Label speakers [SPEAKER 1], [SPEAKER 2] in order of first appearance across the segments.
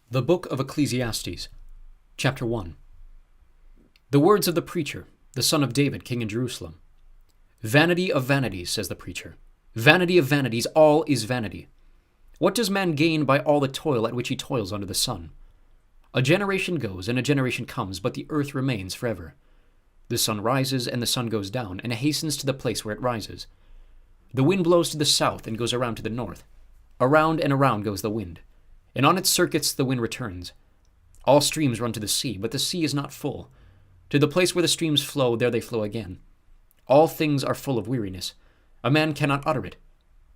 [SPEAKER 1] The Book of Ecclesiastes, Chapter 1. The words of the preacher, the son of David, king in Jerusalem. Vanity of vanities, says the preacher. Vanity of vanities, all is vanity. What does man gain by all the toil at which he toils under the sun? A generation goes and a generation comes, but the earth remains forever. The sun rises and the sun goes down, and hastens to the place where it rises. The wind blows to the south and goes around to the north. Around and around goes the wind, and on its circuits the wind returns. All streams run to the sea, but the sea is not full. To the place where the streams flow, there they flow again. All things are full of weariness. A man cannot utter it.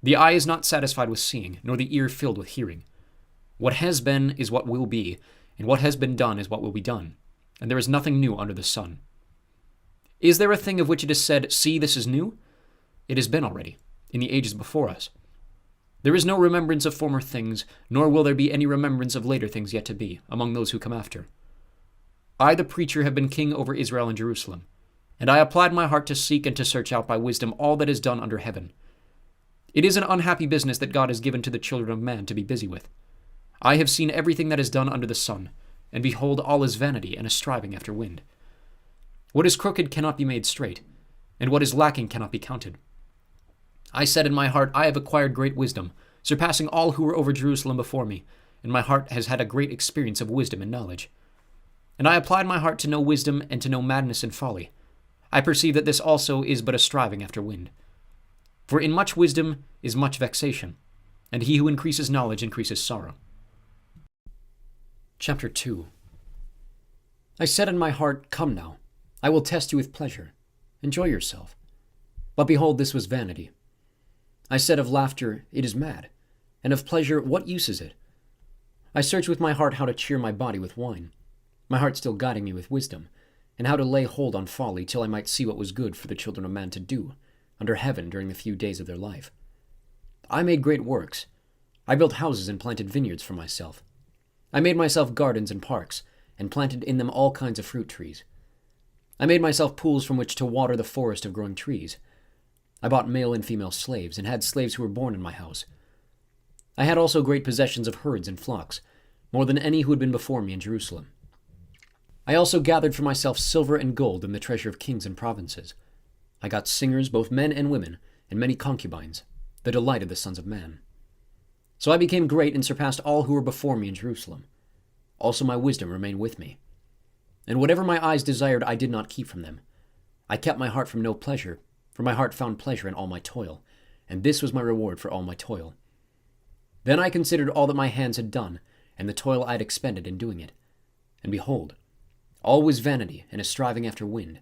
[SPEAKER 1] The eye is not satisfied with seeing, nor the ear filled with hearing. What has been is what will be, and what has been done is what will be done, and there is nothing new under the sun. Is there a thing of which it is said, "See, this is new"? It has been already, in the ages before us. There is no remembrance of former things, nor will there be any remembrance of later things yet to be, among those who come after. I, the preacher, have been king over Israel and Jerusalem, and I applied my heart to seek and to search out by wisdom all that is done under heaven. It is an unhappy business that God has given to the children of man to be busy with. I have seen everything that is done under the sun, and behold, all is vanity and a striving after wind. What is crooked cannot be made straight, and what is lacking cannot be counted. I said in my heart, I have acquired great wisdom, surpassing all who were over Jerusalem before me, and my heart has had a great experience of wisdom and knowledge. And I applied my heart to know wisdom and to know madness and folly. I perceive that this also is but a striving after wind. For in much wisdom is much vexation, and he who increases knowledge increases sorrow. Chapter 2. I said in my heart, Come now, I will test you with pleasure. Enjoy yourself. But behold, this was vanity. I said of laughter, It is mad, and of pleasure, what use is it? I searched with my heart how to cheer my body with wine, my heart still guiding me with wisdom, and how to lay hold on folly till I might see what was good for the children of man to do under heaven during the few days of their life. I made great works. I built houses and planted vineyards for myself. I made myself gardens and parks, and planted in them all kinds of fruit trees. I made myself pools from which to water the forest of growing trees. I bought male and female slaves, and had slaves who were born in my house. I had also great possessions of herds and flocks, more than any who had been before me in Jerusalem. I also gathered for myself silver and gold and the treasure of kings and provinces. I got singers, both men and women, and many concubines, the delight of the sons of man. So I became great and surpassed all who were before me in Jerusalem. Also my wisdom remained with me. And whatever my eyes desired I did not keep from them. I kept my heart from no pleasure, for my heart found pleasure in all my toil, and this was my reward for all my toil. Then I considered all that my hands had done, and the toil I had expended in doing it. And behold, all was vanity and a striving after wind,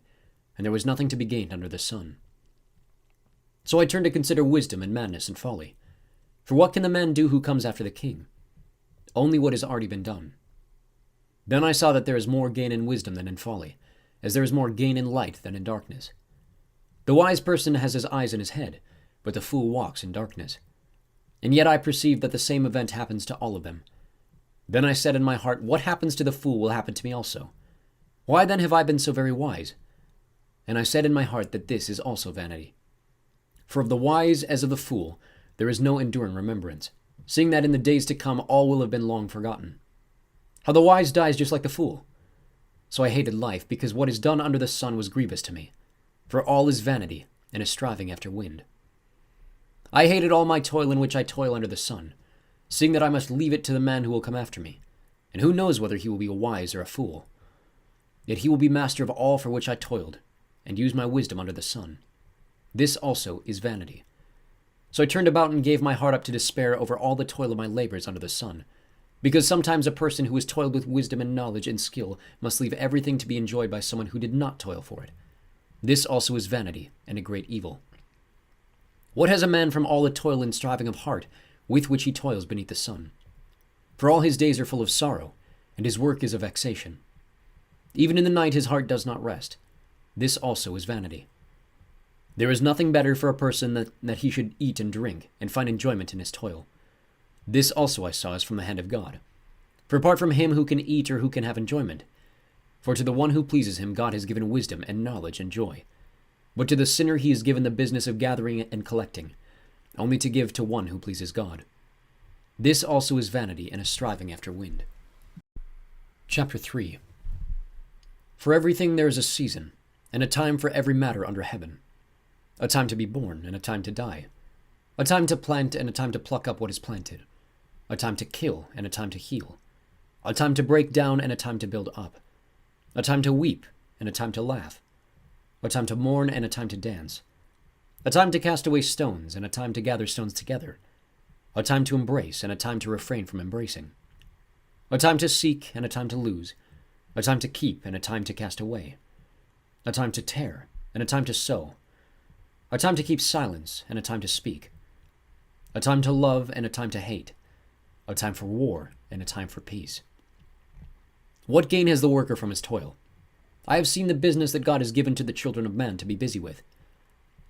[SPEAKER 1] and there was nothing to be gained under the sun. So I turned to consider wisdom and madness and folly. For what can the man do who comes after the king? Only what has already been done. Then I saw that there is more gain in wisdom than in folly, as there is more gain in light than in darkness. The wise person has his eyes in his head, but the fool walks in darkness. And yet I perceive that the same event happens to all of them. Then I said in my heart, What happens to the fool will happen to me also. Why then have I been so very wise? And I said in my heart that this is also vanity. For of the wise as of the fool there is no enduring remembrance, seeing that in the days to come all will have been long forgotten. How the wise dies just like the fool. So I hated life, because what is done under the sun was grievous to me. For all is vanity, and a striving after wind. I hated all my toil in which I toil under the sun, seeing that I must leave it to the man who will come after me, and who knows whether he will be a wise or a fool. Yet he will be master of all for which I toiled, and used my wisdom under the sun. This also is vanity. So I turned about and gave my heart up to despair over all the toil of my labors under the sun, because sometimes a person who has toiled with wisdom and knowledge and skill must leave everything to be enjoyed by someone who did not toil for it. This also is vanity, and a great evil. What has a man from all the toil and striving of heart with which he toils beneath the sun? For all his days are full of sorrow, and his work is a vexation. Even in the night his heart does not rest. This also is vanity. There is nothing better for a person that he should eat and drink, and find enjoyment in his toil. This also I saw is from the hand of God. For apart from him who can eat or who can have enjoyment, for to the one who pleases him God has given wisdom and knowledge and joy. But to the sinner he has given the business of gathering and collecting, only to give to one who pleases God. This also is vanity and a striving after wind. Chapter 3. For everything there is a season, and a time for every matter under heaven. A time to be born, and a time to die. A time to plant, and a time to pluck up what is planted. A time to kill, and a time to heal. A time to break down, and a time to build up. A time to weep, and a time to laugh. A time to mourn, and a time to dance. A time to cast away stones, and a time to gather stones together. A time to embrace, and a time to refrain from embracing. A time to seek, and a time to lose. A time to keep, and a time to cast away. A time to tear, and a time to sow. A time to keep silence, and a time to speak. A time to love, and a time to hate. A time for war, and a time for peace. What gain has the worker from his toil? I have seen the business that God has given to the children of man to be busy with.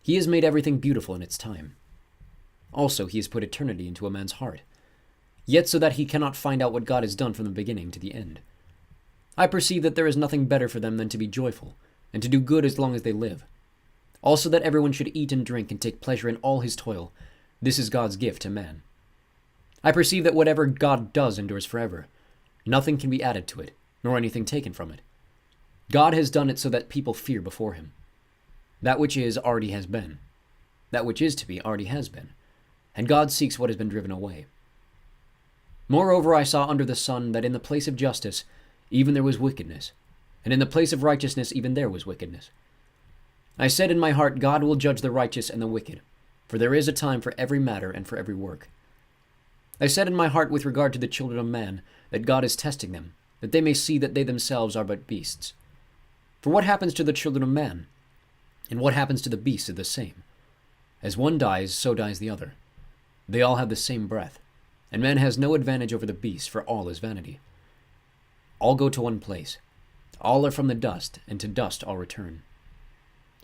[SPEAKER 1] He has made everything beautiful in its time. Also, he has put eternity into a man's heart, yet so that he cannot find out what God has done from the beginning to the end. I perceive that there is nothing better for them than to be joyful, and to do good as long as they live. Also that everyone should eat and drink and take pleasure in all his toil. This is God's gift to man. I perceive that whatever God does endures forever. Nothing can be added to it, nor anything taken from it. God has done it so that people fear before him. That which is already has been. That which is to be already has been. And God seeks what has been driven away. Moreover, I saw under the sun that in the place of justice even there was wickedness, and in the place of righteousness even there was wickedness. I said in my heart, God will judge the righteous and the wicked, for there is a time for every matter and for every work. I said in my heart with regard to the children of man, that God is testing them, that they may see that they themselves are but beasts. For what happens to the children of man, and what happens to the beasts is the same. As one dies, so dies the other. They all have the same breath, and man has no advantage over the beasts, for all is vanity. All go to one place. All are from the dust, and to dust all return.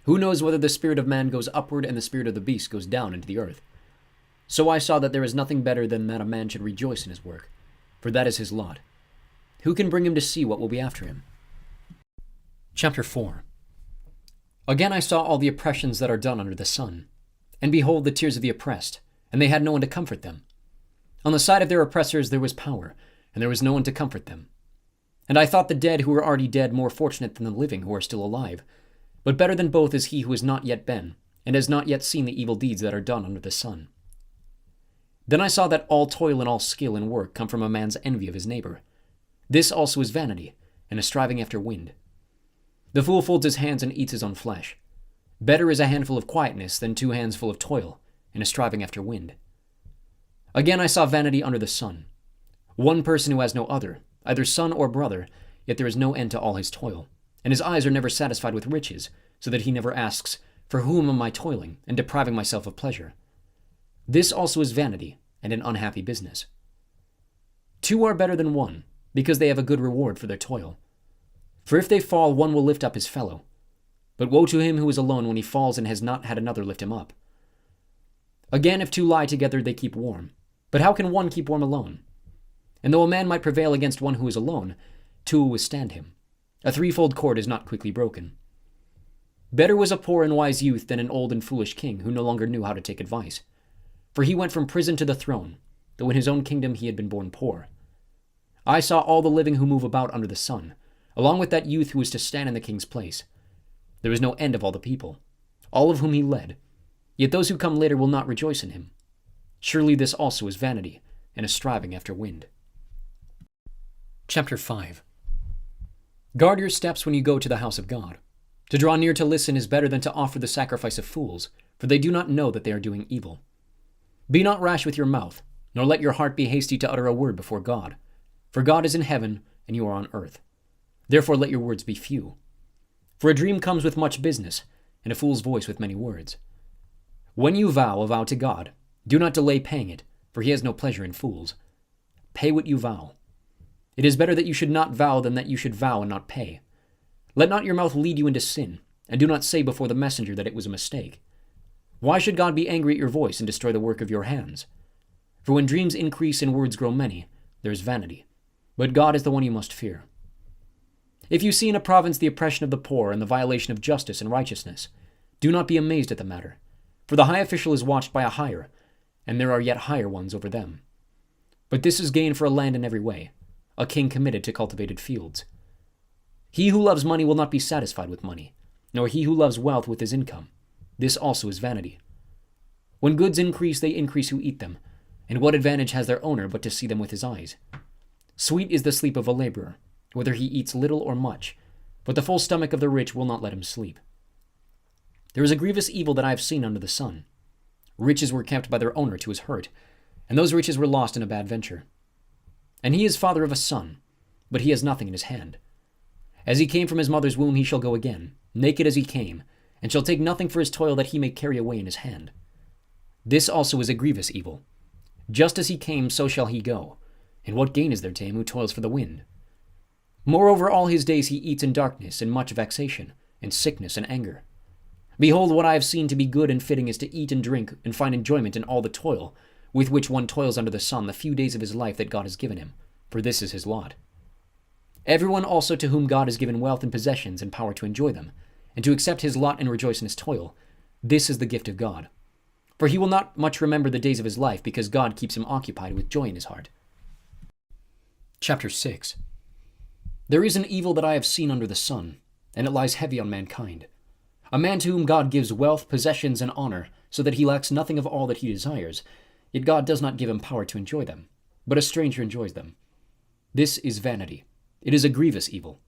[SPEAKER 1] Who knows whether the spirit of man goes upward and the spirit of the beast goes down into the earth? So I saw that there is nothing better than that a man should rejoice in his work, for that is his lot. Who can bring him to see what will be after him? Chapter 4. Again I saw all the oppressions that are done under the sun, and behold the tears of the oppressed, and they had no one to comfort them. On the side of their oppressors there was power, and there was no one to comfort them. And I thought the dead who are already dead more fortunate than the living who are still alive. But better than both is he who has not yet been, and has not yet seen the evil deeds that are done under the sun. Then I saw that all toil and all skill in work come from a man's envy of his neighbor. This also is vanity, and a striving after wind. The fool folds his hands and eats his own flesh. Better is a handful of quietness than 2 hands full of toil, and a striving after wind. Again I saw vanity under the sun. One person who has no other, either son or brother, yet there is no end to all his toil, and his eyes are never satisfied with riches, so that he never asks, for whom am I toiling, and depriving myself of pleasure? This also is vanity, and an unhappy business. 2 are better than 1, because they have a good reward for their toil. For if they fall, one will lift up his fellow. But woe to him who is alone when he falls and has not had another lift him up. Again, if 2 lie together, they keep warm. But how can one keep warm alone? And though a man might prevail against one who is alone, 2 will withstand him. A 3-fold cord is not quickly broken. Better was a poor and wise youth than an old and foolish king who no longer knew how to take advice. For he went from prison to the throne, though in his own kingdom he had been born poor. I saw all the living who move about under the sun, along with that youth who was to stand in the king's place. There was no end of all the people, all of whom he led. Yet those who come later will not rejoice in him. Surely this also is vanity, and a striving after wind. Chapter 5. Guard your steps when you go to the house of God. To draw near to listen is better than to offer the sacrifice of fools, for they do not know that they are doing evil. Be not rash with your mouth, nor let your heart be hasty to utter a word before God. For God is in heaven, and you are on earth. Therefore let your words be few. For a dream comes with much business, and a fool's voice with many words. When you vow a vow to God, do not delay paying it, for he has no pleasure in fools. Pay what you vow. It is better that you should not vow than that you should vow and not pay. Let not your mouth lead you into sin, and do not say before the messenger that it was a mistake. Why should God be angry at your voice and destroy the work of your hands? For when dreams increase and words grow many, there is vanity. But God is the one you must fear. If you see in a province the oppression of the poor and the violation of justice and righteousness, do not be amazed at the matter. For the high official is watched by a higher, and there are yet higher ones over them. But this is gain for a land in every way, a king committed to cultivated fields. He who loves money will not be satisfied with money, nor he who loves wealth with his income. This also is vanity. When goods increase, they increase who eat them, and what advantage has their owner but to see them with his eyes? Sweet is the sleep of a laborer, whether he eats little or much, but the full stomach of the rich will not let him sleep. There is a grievous evil that I have seen under the sun. Riches were kept by their owner to his hurt, and those riches were lost in a bad venture. And he is father of a son, but he has nothing in his hand. As he came from his mother's womb, he shall go again, naked as he came, and shall take nothing for his toil that he may carry away in his hand. This also is a grievous evil. Just as he came, so shall he go. And what gain is there to him who toils for the wind? Moreover, all his days he eats in darkness, and much vexation, and sickness, and anger. Behold, what I have seen to be good and fitting is to eat and drink, and find enjoyment in all the toil, with which one toils under the sun the few days of his life that God has given him, for this is his lot. Everyone also to whom God has given wealth and possessions and power to enjoy them, and to accept his lot and rejoice in his toil, this is the gift of God. For he will not much remember the days of his life, because God keeps him occupied with joy in his heart. Chapter 6. There is an evil that I have seen under the sun, and it lies heavy on mankind. A man to whom God gives wealth, possessions, and honor, so that he lacks nothing of all that he desires, yet God does not give him power to enjoy them, but a stranger enjoys them. This is vanity. It is a grievous evil.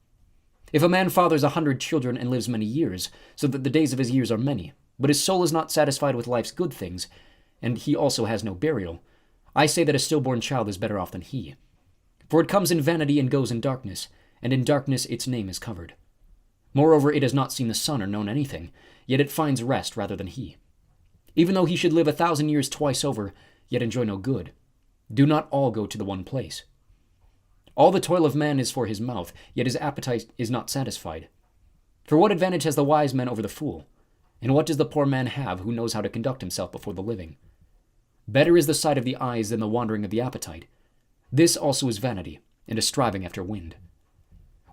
[SPEAKER 1] If a man fathers 100 children and lives many years, so that the days of his years are many, but his soul is not satisfied with life's good things, and he also has no burial, I say that a stillborn child is better off than he. For it comes in vanity and goes in darkness, and in darkness its name is covered. Moreover, it has not seen the sun or known anything, yet it finds rest rather than he. Even though he should live 1,000 years twice over, yet enjoy no good. Do not all go to the one place. All the toil of man is for his mouth, yet his appetite is not satisfied. For what advantage has the wise man over the fool? And what does the poor man have who knows how to conduct himself before the living? Better is the sight of the eyes than the wandering of the appetite. This also is vanity, and a striving after wind.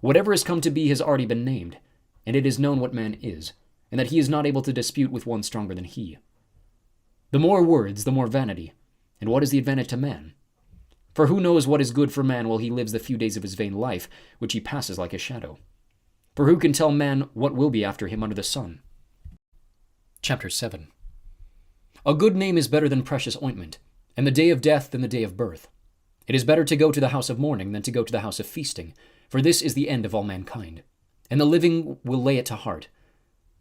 [SPEAKER 1] Whatever has come to be has already been named, and it is known what man is, and that he is not able to dispute with one stronger than he. The more words, the more vanity, and what is the advantage to man? For who knows what is good for man while he lives the few days of his vain life, which he passes like a shadow? For who can tell man what will be after him under the sun? Chapter 7. A good name is better than precious ointment, and the day of death than the day of birth. It is better to go to the house of mourning than to go to the house of feasting, for this is the end of all mankind, and the living will lay it to heart.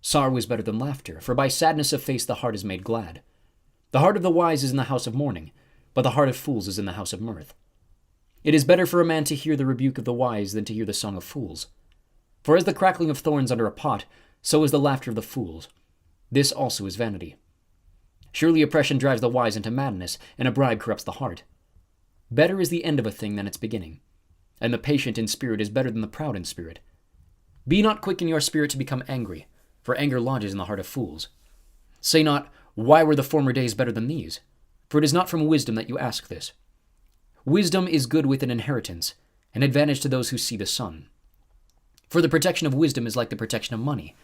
[SPEAKER 1] Sorrow is better than laughter, for by sadness of face the heart is made glad. The heart of the wise is in the house of mourning, but the heart of fools is in the house of mirth. It is better for a man to hear the rebuke of the wise than to hear the song of fools. For as the crackling of thorns under a pot, so is the laughter of the fools. This also is vanity. Surely oppression drives the wise into madness, and a bribe corrupts the heart. Better is the end of a thing than its beginning, and the patient in spirit is better than the proud in spirit. Be not quick in your spirit to become angry, for anger lodges in the heart of fools. Say not, why were the former days better than these? For it is not from wisdom that you ask this. Wisdom is good with an inheritance, an advantage to those who see the sun. For the protection of wisdom is like the protection of money,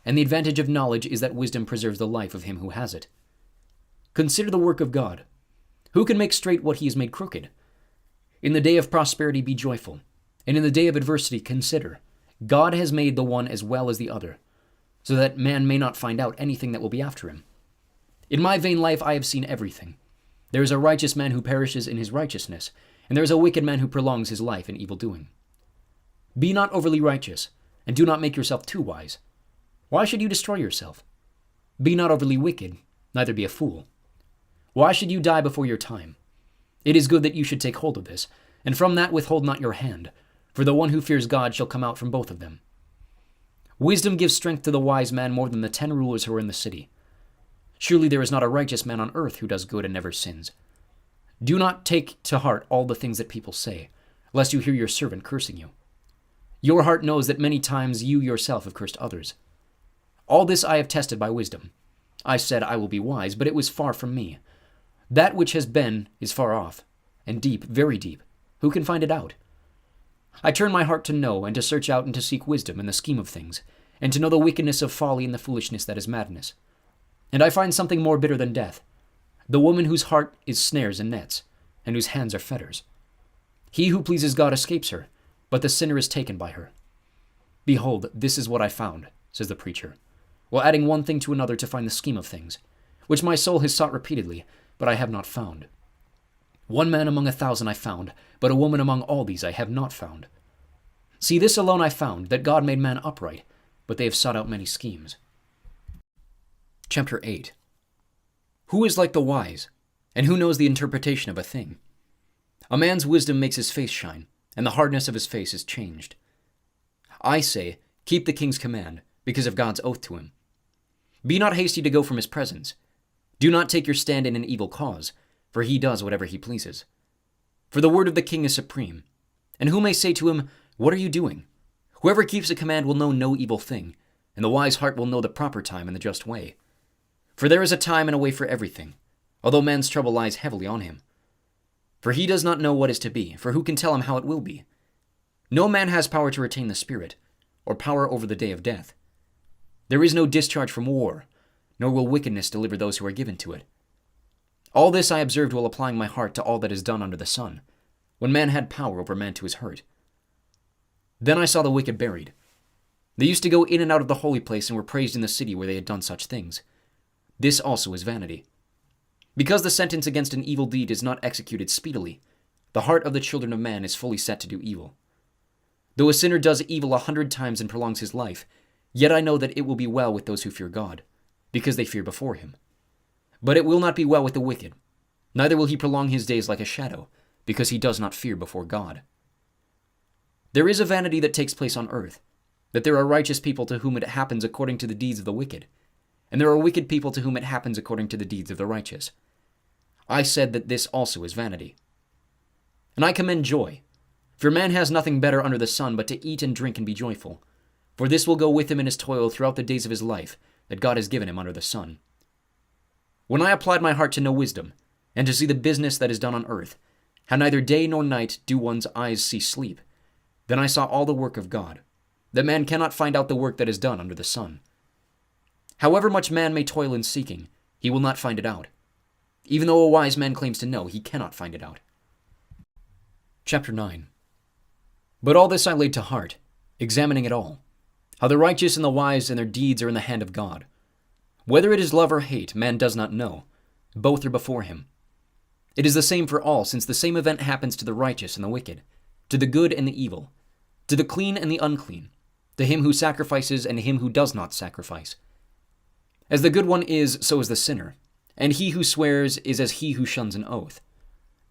[SPEAKER 1] and the advantage of knowledge is that wisdom preserves the life of him who has it. Consider the work of God. Who can make straight what he has made crooked? In the day of prosperity be joyful, and in the day of adversity consider. God has made the one as well as the other, so that man may not find out anything that will be after him. In my vain life I have seen everything. There is a righteous man who perishes in his righteousness, and there is a wicked man who prolongs his life in evil doing. Be not overly righteous, and do not make yourself too wise. Why should you destroy yourself? Be not overly wicked, neither be a fool. Why should you die before your time? It is good that you should take hold of this, and from that withhold not your hand, for the one who fears God shall come out from both of them. Wisdom gives strength to the wise man more than the 10 rulers who are in the city. Surely there is not a righteous man on earth who does good and never sins. Do not take to heart all the things that people say, lest you hear your servant cursing you. Your heart knows that many times you yourself have cursed others. All this I have tested by wisdom. I said I will be wise, but it was far from me. That which has been is far off, and deep, very deep. Who can find it out? I turn my heart to know, and to search out and to seek wisdom in the scheme of things, and to know the wickedness of folly and the foolishness that is madness. And I find something more bitter than death, the woman whose heart is snares and nets, and whose hands are fetters. He who pleases God escapes her, but the sinner is taken by her. Behold, this is what I found, says the preacher, while adding one thing to another to find the scheme of things, which my soul has sought repeatedly, but I have not found. One man among 1,000 I found, but a woman among all these I have not found. See, this alone I found, that God made man upright, but they have sought out many schemes. Chapter 8. Who is like the wise, and who knows the interpretation of a thing? A man's wisdom makes his face shine, and the hardness of his face is changed. I say, keep the king's command, because of God's oath to him. Be not hasty to go from his presence. Do not take your stand in an evil cause, for he does whatever he pleases. For the word of the king is supreme. And who may say to him, what are you doing? Whoever keeps a command will know no evil thing, and the wise heart will know the proper time and the just way. For there is a time and a way for everything, although man's trouble lies heavily on him. For he does not know what is to be, for who can tell him how it will be? No man has power to retain the spirit, or power over the day of death. There is no discharge from war, nor will wickedness deliver those who are given to it. All this I observed while applying my heart to all that is done under the sun, when man had power over man to his hurt. Then I saw the wicked buried. They used to go in and out of the holy place and were praised in the city where they had done such things. This also is vanity. Because the sentence against an evil deed is not executed speedily, the heart of the children of man is fully set to do evil. Though a sinner does evil 100 times and prolongs his life, yet I know that it will be well with those who fear God, because they fear before him. But it will not be well with the wicked, neither will he prolong his days like a shadow, because he does not fear before God. There is a vanity that takes place on earth, that there are righteous people to whom it happens according to the deeds of the wicked, and there are wicked people to whom it happens according to the deeds of the righteous. I said that this also is vanity. And I commend joy, for man has nothing better under the sun but to eat and drink and be joyful, for this will go with him in his toil throughout the days of his life that God has given him under the sun. When I applied my heart to know wisdom, and to see the business that is done on earth, how neither day nor night do one's eyes see sleep, then I saw all the work of God, that man cannot find out the work that is done under the sun. However much man may toil in seeking, he will not find it out. Even though a wise man claims to know, he cannot find it out. Chapter 9. But all this I laid to heart, examining it all, how the righteous and the wise and their deeds are in the hand of God. Whether it is love or hate, man does not know. Both are before him. It is the same for all, since the same event happens to the righteous and the wicked, to the good and the evil, to the clean and the unclean, to him who sacrifices and him who does not sacrifice. As the good one is, so is the sinner, and he who swears is as he who shuns an oath.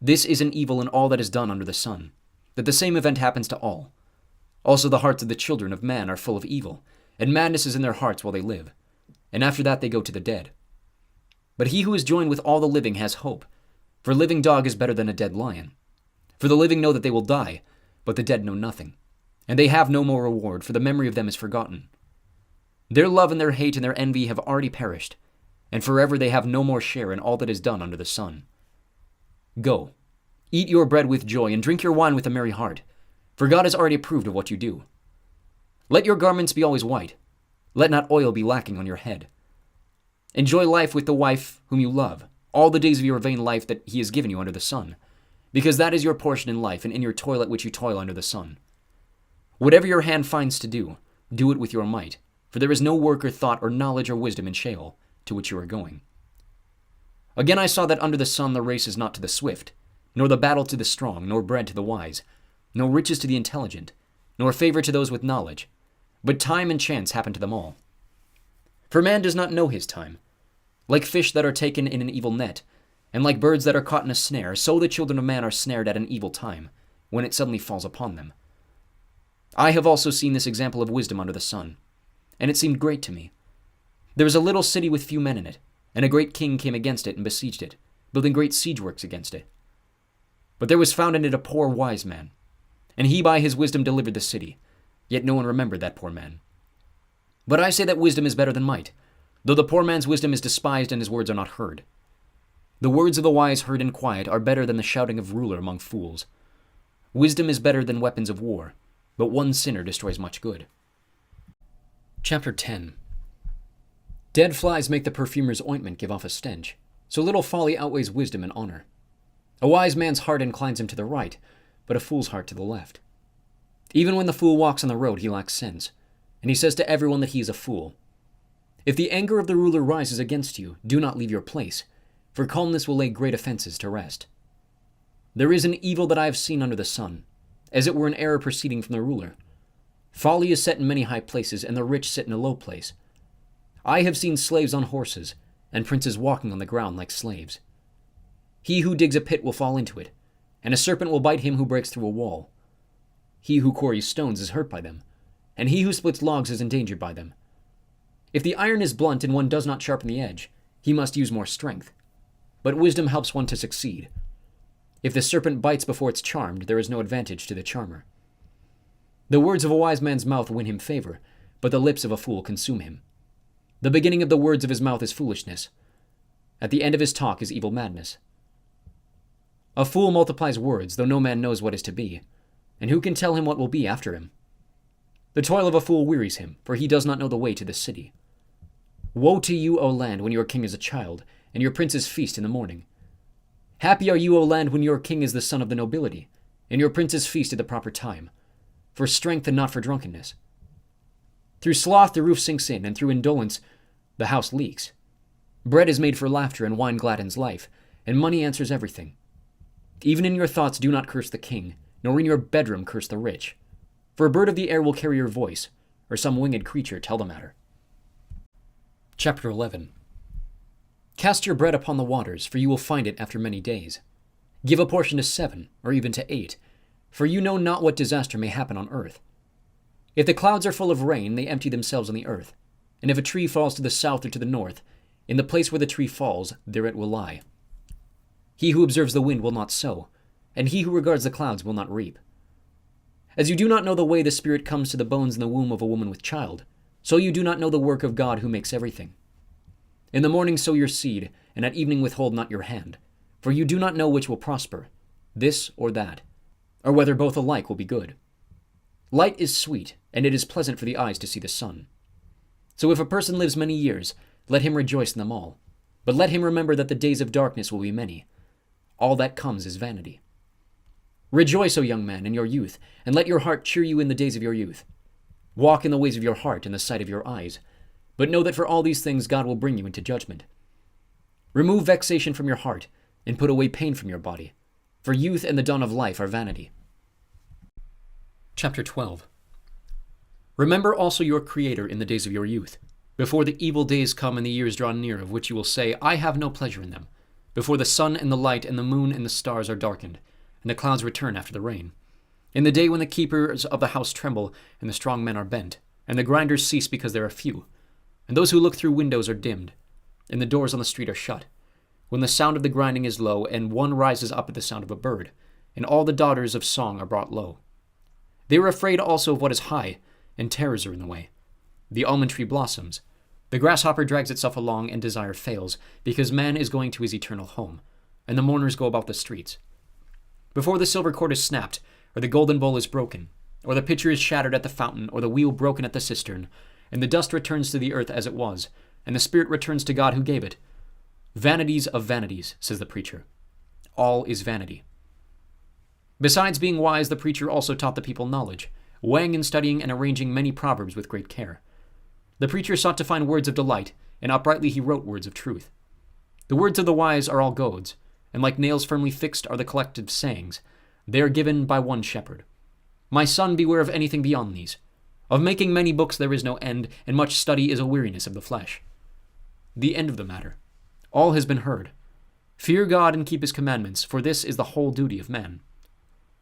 [SPEAKER 1] This is an evil in all that is done under the sun, that the same event happens to all. Also the hearts of the children of man are full of evil, and madness is in their hearts while they live, and after that they go to the dead. But he who is joined with all the living has hope, for a living dog is better than a dead lion. For the living know that they will die, but the dead know nothing, and they have no more reward, for the memory of them is forgotten. Their love and their hate and their envy have already perished, and forever they have no more share in all that is done under the sun. Go, eat your bread with joy, and drink your wine with a merry heart, for God has already approved of what you do. Let your garments be always white. Let not oil be lacking on your head. Enjoy life with the wife whom you love, all the days of your vain life that he has given you under the sun, because that is your portion in life and in your toil at which you toil under the sun. Whatever your hand finds to do, do it with your might, for there is no work or thought or knowledge or wisdom in Sheol, to which you are going. Again I saw that under the sun the race is not to the swift, nor the battle to the strong, nor bread to the wise, nor riches to the intelligent, nor favor to those with knowledge, but time and chance happen to them all. For man does not know his time. Like fish that are taken in an evil net, and like birds that are caught in a snare, so the children of man are snared at an evil time, when it suddenly falls upon them. I have also seen this example of wisdom under the sun, and it seemed great to me. There was a little city with few men in it, and a great king came against it and besieged it, building great siege works against it. But there was found in it a poor wise man, and he by his wisdom delivered the city, yet no one remembered that poor man. But I say that wisdom is better than might, though the poor man's wisdom is despised and his words are not heard. The words of the wise heard in quiet are better than the shouting of ruler among fools. Wisdom is better than weapons of war, but one sinner destroys much good. Chapter 10. Dead flies make the perfumer's ointment give off a stench, so little folly outweighs wisdom and honor. A wise man's heart inclines him to the right, but a fool's heart to the left. Even when the fool walks on the road, he lacks sense, and he says to everyone that he is a fool. If the anger of the ruler rises against you, do not leave your place, for calmness will lay great offenses to rest. There is an evil that I have seen under the sun, as it were an error proceeding from the ruler. Folly is set in many high places, and the rich sit in a low place. I have seen slaves on horses, and princes walking on the ground like slaves. He who digs a pit will fall into it, and a serpent will bite him who breaks through a wall. He who quarries stones is hurt by them, and he who splits logs is endangered by them. If the iron is blunt and one does not sharpen the edge, he must use more strength. But wisdom helps one to succeed. If the serpent bites before it's charmed, there is no advantage to the charmer. The words of a wise man's mouth win him favor, but the lips of a fool consume him. The beginning of the words of his mouth is foolishness. At the end of his talk is evil madness. A fool multiplies words, though no man knows what is to be, and who can tell him what will be after him? The toil of a fool wearies him, for he does not know the way to the city. Woe to you, O land, when your king is a child, and your princes feast in the morning. Happy are you, O land, when your king is the son of the nobility, and your princes feast at the proper time, for strength and not for drunkenness. Through sloth the roof sinks in, and through indolence the house leaks. Bread is made for laughter, and wine gladdens life, and money answers everything. Even in your thoughts do not curse the king, nor in your bedroom curse the rich. For a bird of the air will carry your voice, or some winged creature tell the matter. Chapter 11. Cast your bread upon the waters, for you will find it after many days. Give a portion to 7, or even to 8, for you know not what disaster may happen on earth. If the clouds are full of rain, they empty themselves on the earth. And if a tree falls to the south or to the north, in the place where the tree falls, there it will lie. He who observes the wind will not sow, and he who regards the clouds will not reap. As you do not know the way the Spirit comes to the bones in the womb of a woman with child, so you do not know the work of God who makes everything. In the morning sow your seed, and at evening withhold not your hand, for you do not know which will prosper, this or that, or whether both alike will be good. Light is sweet, and it is pleasant for the eyes to see the sun. So if a person lives many years, let him rejoice in them all. But let him remember that the days of darkness will be many. All that comes is vanity. Rejoice, O young man, in your youth, and let your heart cheer you in the days of your youth. Walk in the ways of your heart in the sight of your eyes, but know that for all these things God will bring you into judgment. Remove vexation from your heart, and put away pain from your body, for youth and the dawn of life are vanity. Chapter 12. Remember also your Creator in the days of your youth, before the evil days come and the years draw near, of which you will say, I have no pleasure in them, before the sun and the light and the moon and the stars are darkened, and the clouds return after the rain. In the day when the keepers of the house tremble, and the strong men are bent, and the grinders cease because there are few, and those who look through windows are dimmed, and the doors on the street are shut, when the sound of the grinding is low, and one rises up at the sound of a bird, and all the daughters of song are brought low. They are afraid also of what is high, and terrors are in the way. The almond tree blossoms. The grasshopper drags itself along, and desire fails, because man is going to his eternal home, and the mourners go about the streets. Before the silver cord is snapped, or the golden bowl is broken, or the pitcher is shattered at the fountain, or the wheel broken at the cistern, and the dust returns to the earth as it was, and the spirit returns to God who gave it. Vanities of vanities, says the preacher. All is vanity. Besides being wise, the preacher also taught the people knowledge, weighing and studying and arranging many proverbs with great care. The preacher sought to find words of delight, and uprightly he wrote words of truth. The words of the wise are all goads, and like nails firmly fixed are the collective sayings. They are given by one shepherd. My son, beware of anything beyond these. Of making many books there is no end, and much study is a weariness of the flesh. The end of the matter. All has been heard. Fear God and keep his commandments, for this is the whole duty of man.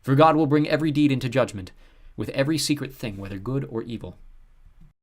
[SPEAKER 1] For God will bring every deed into judgment, with every secret thing, whether good or evil.